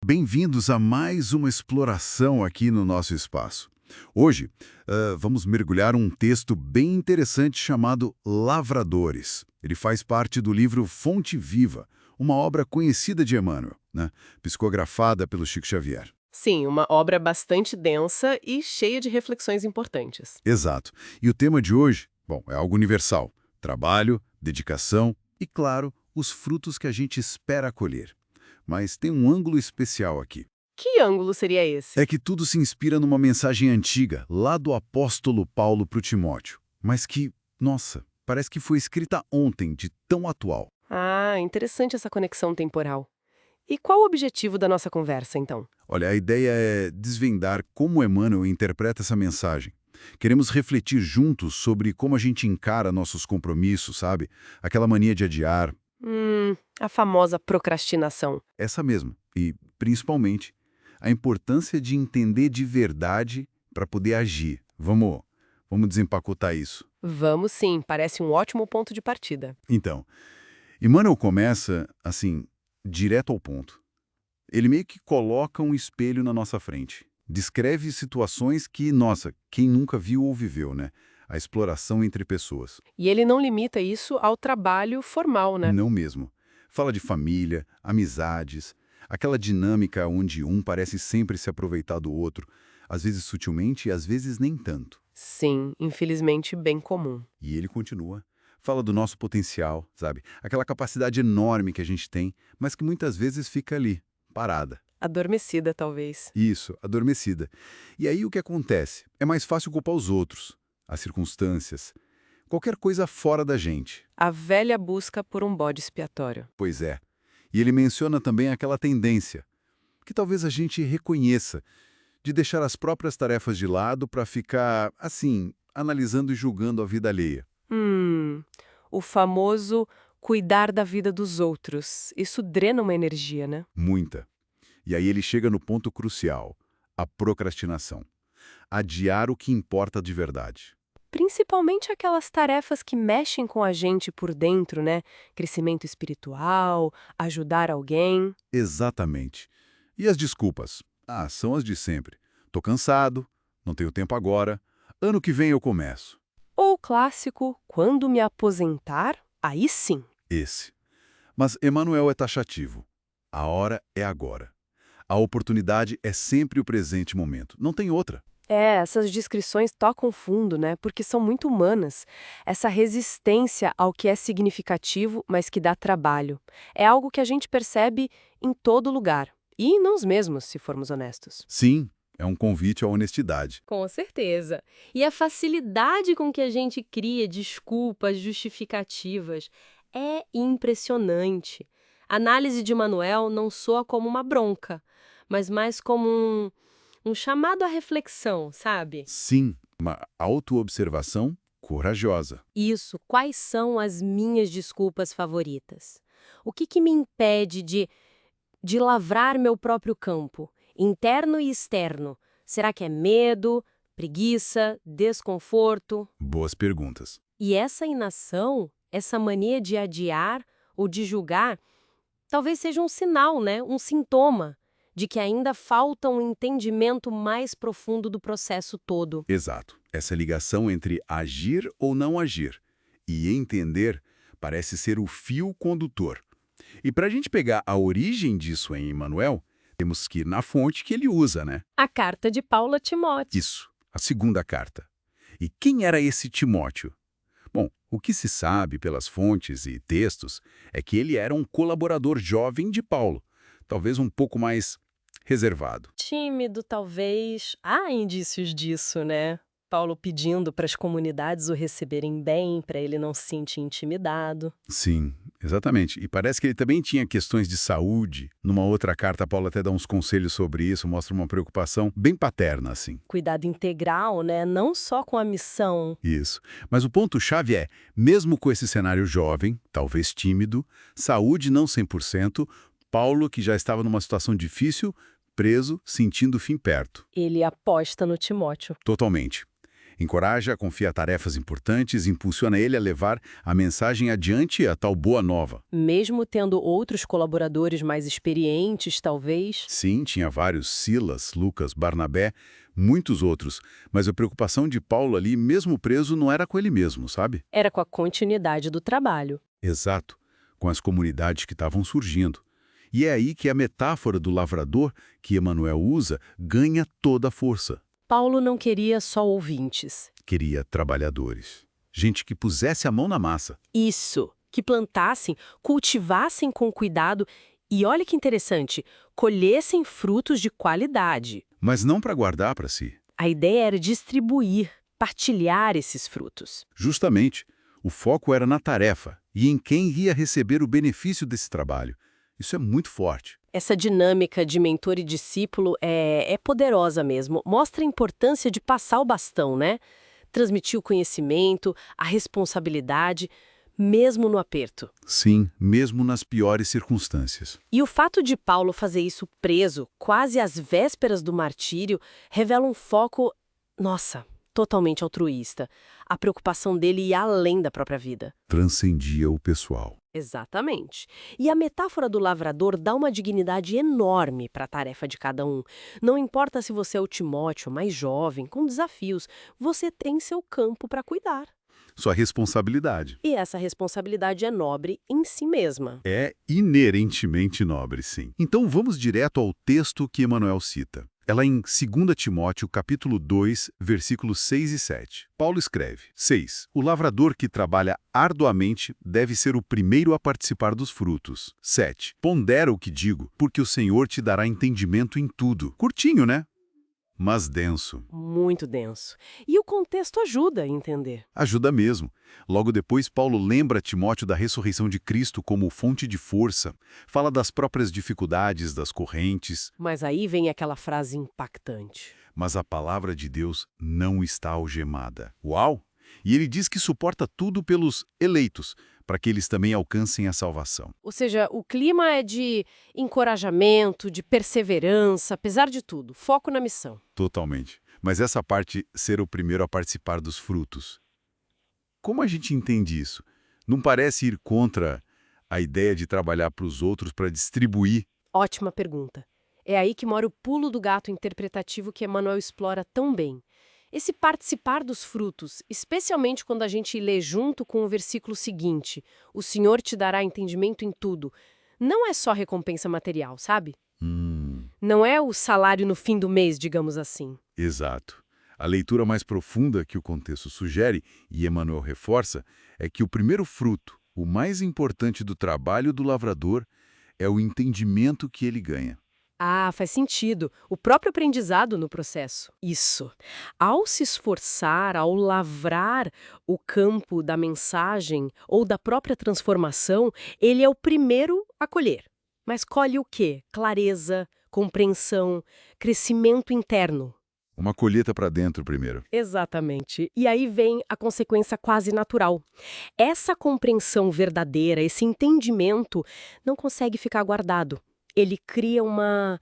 Bem-vindos a mais uma exploração aqui no nosso espaço. Hoje, vamos mergulhar um texto bem interessante chamado Lavradores. Ele faz parte do livro Fonte Viva, uma obra conhecida de Emmanuel, né? Psicografada pelo Chico Xavier. Sim, uma obra bastante densa e cheia de reflexões importantes. Exato. E o tema de hoje, bom, é algo universal. Trabalho, dedicação e, claro, os frutos que a gente espera colher. Mas tem um ângulo especial aqui. Que ângulo seria esse? É que tudo se inspira numa mensagem antiga, lá do apóstolo Paulo para o Timóteo, mas que, nossa, parece que foi escrita ontem, de tão atual. Ah, interessante essa conexão temporal. E qual o objetivo da nossa conversa, então? Olha, a ideia é desvendar como Emmanuel interpreta essa mensagem. Queremos refletir juntos sobre como a gente encara nossos compromissos, sabe? Aquela mania de adiar, A famosa procrastinação. essa mesmo. E, principalmente, a importância de entender de verdade para poder agir. Vamos desempacotar isso. Vamos sim, parece um ótimo ponto de partida. Então, Emmanuel começa, assim, direto ao ponto. Ele meio que coloca um espelho na nossa frente. Descreve situações que, nossa, quem nunca viu ou viveu, né? A exploração entre pessoas. E ele não limita isso ao trabalho formal, né? Não mesmo. Fala de família, amizades, aquela dinâmica onde um parece sempre se aproveitar do outro, às vezes sutilmente e às vezes nem tanto. Sim, infelizmente bem comum. E ele continua. Fala do nosso potencial, sabe? Aquela capacidade enorme que a gente tem, mas que muitas vezes fica ali, parada. Adormecida, talvez. Isso, adormecida. E aí o que acontece? É mais fácil culpar os outros, as circunstâncias, qualquer coisa fora da gente. A velha busca por um bode expiatório. Pois é. E ele menciona também aquela tendência, que talvez a gente reconheça, de deixar as próprias tarefas de lado para ficar, assim, analisando e julgando a vida alheia. Hum, o famoso cuidar da vida dos outros. Isso drena uma energia, né? Muita. E aí ele chega no ponto crucial, a procrastinação. Adiar o que importa de verdade. Principalmente aquelas tarefas que mexem com a gente por dentro, né? Crescimento espiritual, ajudar alguém. Exatamente. E as desculpas? Ah, são as de sempre. Tô cansado, não tenho tempo agora, ano que vem eu começo. Ou o clássico, quando me aposentar, aí sim. Esse. Mas Emmanuel é taxativo. A hora é agora. A oportunidade é sempre o presente momento. Não tem outra. É, essas descrições tocam fundo, né? Porque são muito humanas. Essa resistência ao que é significativo, mas que dá trabalho. É algo que a gente percebe em todo lugar. E em nós mesmos, se formos honestos. Sim, é um convite à honestidade. Com certeza. E a facilidade com que a gente cria desculpas justificativas é impressionante. A análise de Manuel não soa como uma bronca, mas mais como um chamado à reflexão, sabe? Sim, uma autoobservação corajosa. Isso, quais são as minhas desculpas favoritas? O que me impede de lavrar meu próprio campo, interno e externo? Será que é medo, preguiça, desconforto? Boas perguntas. E essa inação, essa mania de adiar ou de julgar, talvez seja um sinal, né? Um sintoma de que ainda falta um entendimento mais profundo do processo todo. Exato. Essa ligação entre agir ou não agir e entender parece ser o fio condutor. E para a gente pegar a origem disso em Emmanuel, temos que ir na fonte que ele usa, né? A carta de Paulo a Timóteo. Isso, a segunda carta. E quem era esse Timóteo? Bom, o que se sabe pelas fontes e textos é que ele era um colaborador jovem de Paulo, talvez um pouco mais reservado. Tímido, talvez. Há indícios disso, né? Paulo pedindo para as comunidades o receberem bem, para ele não se sentir intimidado. Sim, exatamente. E parece que ele também tinha questões de saúde. Numa outra carta, Paulo até dá uns conselhos sobre isso, mostra uma preocupação bem paterna, assim. Cuidado integral, né? Não só com a missão. Isso. Mas o ponto-chave é, mesmo com esse cenário jovem, talvez tímido, saúde não 100%, Paulo, que já estava numa situação difícil, preso, sentindo o fim perto. Ele aposta no Timóteo. Totalmente. Encoraja, confia tarefas importantes, impulsiona ele a levar a mensagem adiante, a tal boa nova. Mesmo tendo outros colaboradores mais experientes, talvez. Sim, tinha vários, Silas, Lucas, Barnabé, muitos outros, mas a preocupação de Paulo ali, mesmo preso, não era com ele mesmo, sabe? Era com a continuidade do trabalho. Exato, com as comunidades que estavam surgindo. E é aí que a metáfora do lavrador, que Emmanuel usa, ganha toda a força. Paulo não queria só ouvintes. Queria trabalhadores. Gente que pusesse a mão na massa. Isso, que plantassem, cultivassem com cuidado e, olha que interessante, colhessem frutos de qualidade. Mas não para guardar para si. A ideia era distribuir, partilhar esses frutos. Justamente, o foco era na tarefa e em quem ia receber o benefício desse trabalho. Isso é muito forte. Essa dinâmica de mentor e discípulo é poderosa mesmo. Mostra a importância de passar o bastão, né? Transmitir o conhecimento, a responsabilidade, mesmo no aperto. Sim, mesmo nas piores circunstâncias. E o fato de Paulo fazer isso preso, quase às vésperas do martírio, revela um foco, nossa, totalmente altruísta. A preocupação dele ia além da própria vida. Transcendia o pessoal. Exatamente. E a metáfora do lavrador dá uma dignidade enorme para a tarefa de cada um. Não importa se você é o Timóteo, mais jovem, com desafios, você tem seu campo para cuidar. Sua responsabilidade. E essa responsabilidade é nobre em si mesma. É inerentemente nobre, sim. Então vamos direto ao texto que Emmanuel cita. É lá em 2 Timóteo, capítulo 2, versículos 6 e 7. Paulo escreve: 6. O lavrador que trabalha arduamente deve ser o primeiro a participar dos frutos. 7. Pondera o que digo, porque o Senhor te dará entendimento em tudo. Curtinho, né? Mas denso. Muito denso. E o contexto ajuda a entender. Ajuda mesmo. Logo depois, Paulo lembra Timóteo da ressurreição de Cristo como fonte de força. Fala das próprias dificuldades, das correntes. Mas aí vem aquela frase impactante. Mas a palavra de Deus não está algemada. Uau! E ele diz que suporta tudo pelos eleitos, para que eles também alcancem a salvação. Ou seja, o clima é de encorajamento, de perseverança, apesar de tudo. Foco na missão. Totalmente. Mas essa parte, ser o primeiro a participar dos frutos. Como a gente entende isso? Não parece ir contra a ideia de trabalhar para os outros para distribuir? Ótima pergunta. É aí que mora o pulo do gato interpretativo que Emmanuel explora tão bem. Esse participar dos frutos, especialmente quando a gente lê junto com o versículo seguinte, o Senhor te dará entendimento em tudo, não é só recompensa material, sabe? Não é o salário no fim do mês, digamos assim. Exato. A leitura mais profunda que o contexto sugere, e Emmanuel reforça, é que o primeiro fruto, o mais importante do trabalho do lavrador, é o entendimento que ele ganha. Ah, faz sentido. O próprio aprendizado no processo. Isso. Ao se esforçar, ao lavrar o campo da mensagem ou da própria transformação, ele é o primeiro a colher. Mas colhe o quê? Clareza, compreensão, crescimento interno. Uma colheita para dentro primeiro. Exatamente. E aí vem a consequência quase natural. Essa compreensão verdadeira, esse entendimento, não consegue ficar guardado. Ele cria uma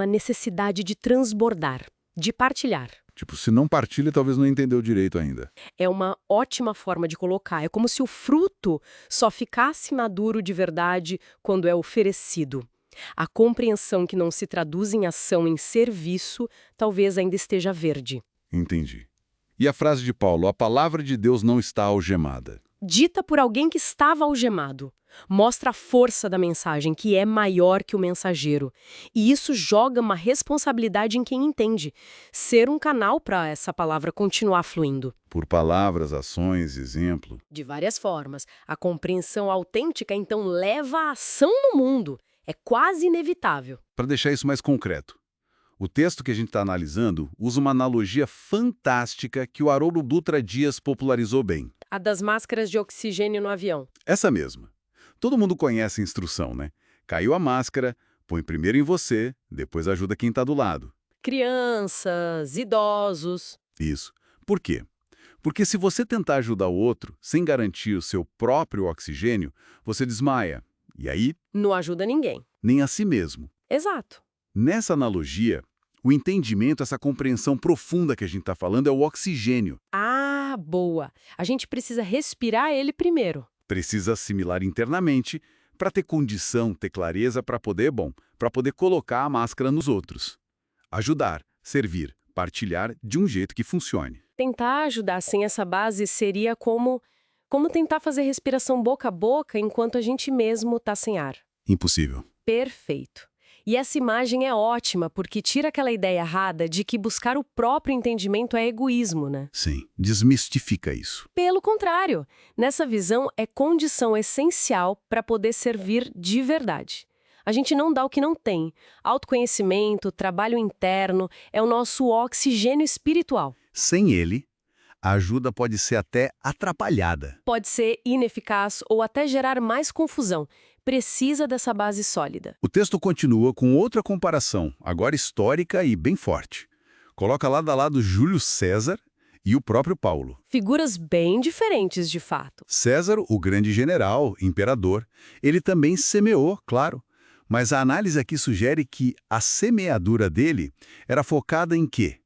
necessidade de transbordar, de partilhar. Tipo, se não partilha, talvez não entendeu direito ainda. É uma ótima forma de colocar. É como se o fruto só ficasse maduro de verdade quando é oferecido. A compreensão que não se traduz em ação, em serviço, talvez ainda esteja verde. Entendi. E a frase de Paulo, a palavra de Deus não está algemada. Dita por alguém que estava algemado. Mostra a força da mensagem, que é maior que o mensageiro. E isso joga uma responsabilidade em quem entende. Ser um canal para essa palavra continuar fluindo. Por palavras, ações, exemplo. De várias formas. A compreensão autêntica, então, leva a ação no mundo. É quase inevitável. Para deixar isso mais concreto, o texto que a gente está analisando usa uma analogia fantástica que o Haroldo Dutra Dias popularizou bem. A das máscaras de oxigênio no avião. Essa mesma. Todo mundo conhece a instrução, né? Caiu a máscara, põe primeiro em você, depois ajuda quem está do lado. Crianças, idosos. Isso. Por quê? Porque se você tentar ajudar o outro sem garantir o seu próprio oxigênio, você desmaia. E aí, Não ajuda ninguém. nem a si mesmo. Exato. Nessa analogia, O entendimento, essa compreensão profunda que a gente está falando, é o oxigênio. Ah, boa! A gente precisa respirar ele primeiro. Precisa assimilar internamente para ter condição, ter clareza para poder, para poder colocar a máscara nos outros. Ajudar, servir, partilhar de um jeito que funcione. Tentar ajudar sem essa base seria como tentar fazer respiração boca a boca enquanto a gente mesmo está sem ar. Impossível. Perfeito. E essa imagem é ótima porque tira aquela ideia errada de que buscar o próprio entendimento é egoísmo, né? Sim, desmistifica isso. Pelo contrário, nessa visão é condição essencial para poder servir de verdade. A gente não dá o que não tem. Autoconhecimento, trabalho interno, é o nosso oxigênio espiritual. Sem ele, a ajuda pode ser até atrapalhada. Pode ser ineficaz ou até gerar mais confusão. Precisa dessa base sólida. O texto continua com outra comparação, agora histórica e bem forte. Coloca lado a lado Júlio César e o próprio Paulo. Figuras bem diferentes, de fato. César, o grande general, imperador, ele também semeou, claro. Mas a análise aqui sugere que a semeadura dele era focada em quê?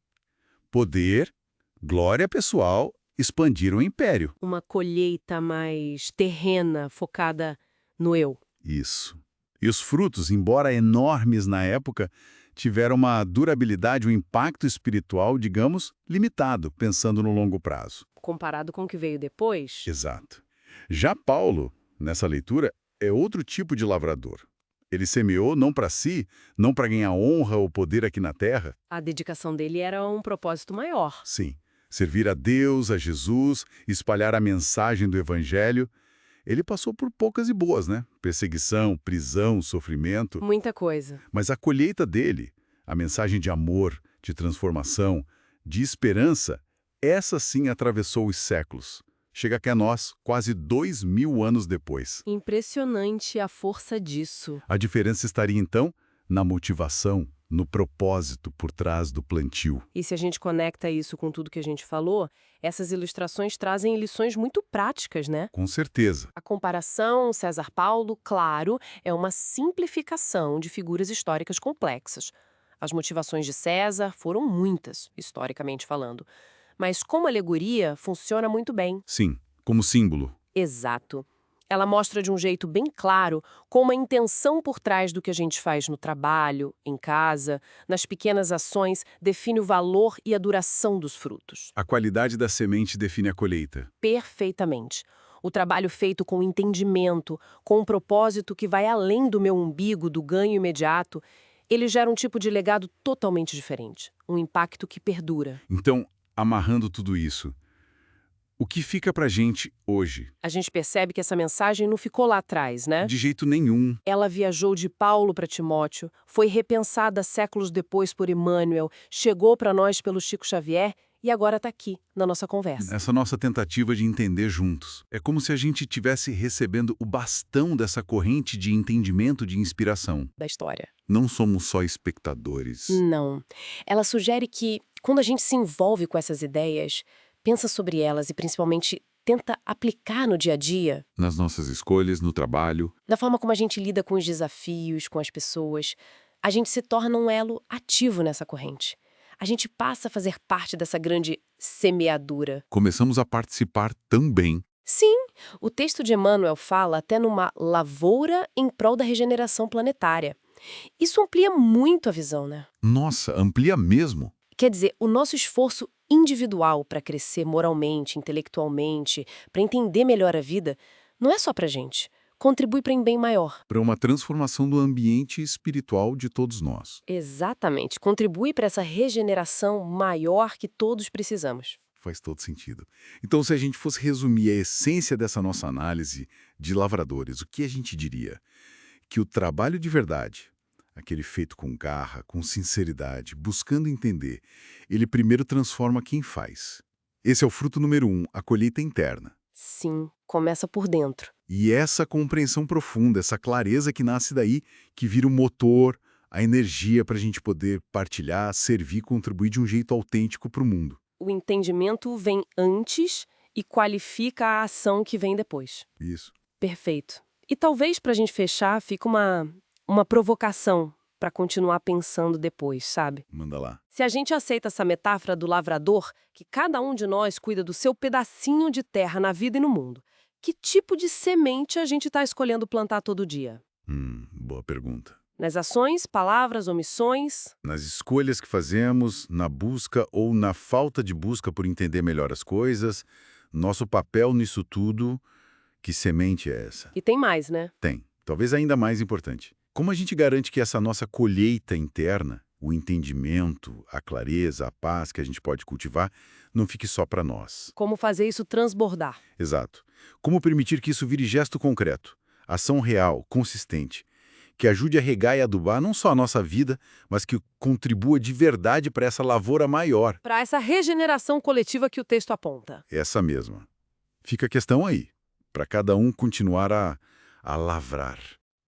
Poder, glória pessoal, expandir o império. Uma colheita mais terrena, focada no eu. Isso. E os frutos, embora enormes na época, tiveram uma durabilidade, um impacto espiritual, digamos, limitado, pensando no longo prazo. Comparado com o que veio depois? Exato. Já Paulo, nessa leitura, é outro tipo de lavrador. Ele semeou não para si, não para ganhar honra ou poder aqui na terra. A dedicação dele era um propósito maior. Sim, servir a Deus, a Jesus, espalhar a mensagem do Evangelho. Ele passou por poucas e boas, né? Perseguição, prisão, sofrimento. Muita coisa. Mas a colheita dele, a mensagem de amor, de transformação, de esperança, essa sim atravessou os séculos. Chega até nós, quase 2000 anos depois. Impressionante a força disso. A diferença estaria, então, na motivação, no propósito por trás do plantio. E se a gente conecta isso com tudo que a gente falou, essas ilustrações trazem lições muito práticas, né? Com certeza. A comparação César-Paulo, claro, é uma simplificação de figuras históricas complexas. As motivações de César foram muitas, historicamente falando. Mas como alegoria, funciona muito bem. Sim, como símbolo. Exato. Ela mostra de um jeito bem claro como a intenção por trás do que a gente faz no trabalho, em casa, nas pequenas ações, define o valor e a duração dos frutos. A qualidade da semente define a colheita. Perfeitamente. O trabalho feito com entendimento, com um propósito que vai além do meu umbigo, do ganho imediato, ele gera um tipo de legado totalmente diferente. Um impacto que perdura. Então, amarrando tudo isso, o que fica pra gente hoje? A gente percebe que essa mensagem não ficou lá atrás, né? De jeito nenhum. Ela viajou de Paulo para Timóteo, foi repensada séculos depois por Emmanuel, chegou para nós pelo Chico Xavier e agora está aqui, na nossa conversa. Essa nossa tentativa de entender juntos. É como se a gente estivesse recebendo o bastão dessa corrente de entendimento, de inspiração. Da história. Não somos só espectadores. Não. Ela sugere que, quando a gente se envolve com essas ideias, pensa sobre elas e principalmente tenta aplicar no dia a dia, Nas nossas escolhas, no trabalho. da forma como a gente lida com os desafios, com as pessoas, a gente se torna um elo ativo nessa corrente. A gente passa a fazer parte dessa grande semeadura. Começamos a participar também. Sim, o texto de Emmanuel fala até numa lavoura em prol da regeneração planetária. Isso amplia muito a visão, né? Nossa, amplia mesmo. Quer dizer, o nosso esforço individual para crescer moralmente, intelectualmente, para entender melhor a vida, não é só pra gente. Contribui para um bem maior. Para uma transformação do ambiente espiritual de todos nós. Exatamente. Contribui para essa regeneração maior que todos precisamos. Faz todo sentido. Então, se a gente fosse resumir a essência dessa nossa análise de lavradores, o que a gente diria? Que o trabalho de verdade, aquele feito com garra, com sinceridade, buscando entender, ele primeiro transforma quem faz. Esse é o fruto número 1, a colheita interna. Sim, começa por dentro. E essa compreensão profunda, essa clareza que nasce daí, que vira o motor, a energia para a gente poder partilhar, servir, contribuir de um jeito autêntico para o mundo. O entendimento vem antes e qualifica a ação que vem depois. Isso. Perfeito. E talvez, para a gente fechar, fique uma provocação para continuar pensando depois, sabe? Manda lá. Se a gente aceita essa metáfora do lavrador, que cada um de nós cuida do seu pedacinho de terra na vida e no mundo, que tipo de semente a gente está escolhendo plantar todo dia? Boa pergunta. Nas ações, palavras, omissões? Nas escolhas que fazemos, na busca ou na falta de busca por entender melhor as coisas, nosso papel nisso tudo, que semente é essa? E tem mais, né? Tem. Talvez ainda mais importante. Como a gente garante que essa nossa colheita interna, o entendimento, a clareza, a paz que a gente pode cultivar, não fique só para nós? Como fazer isso transbordar? Exato. Como permitir que isso vire gesto concreto, ação real, consistente, que ajude a regar e adubar não só a nossa vida, mas que contribua de verdade para essa lavoura maior. Para essa regeneração coletiva que o texto aponta. Essa mesma. Fica a questão aí, para cada um continuar a lavrar.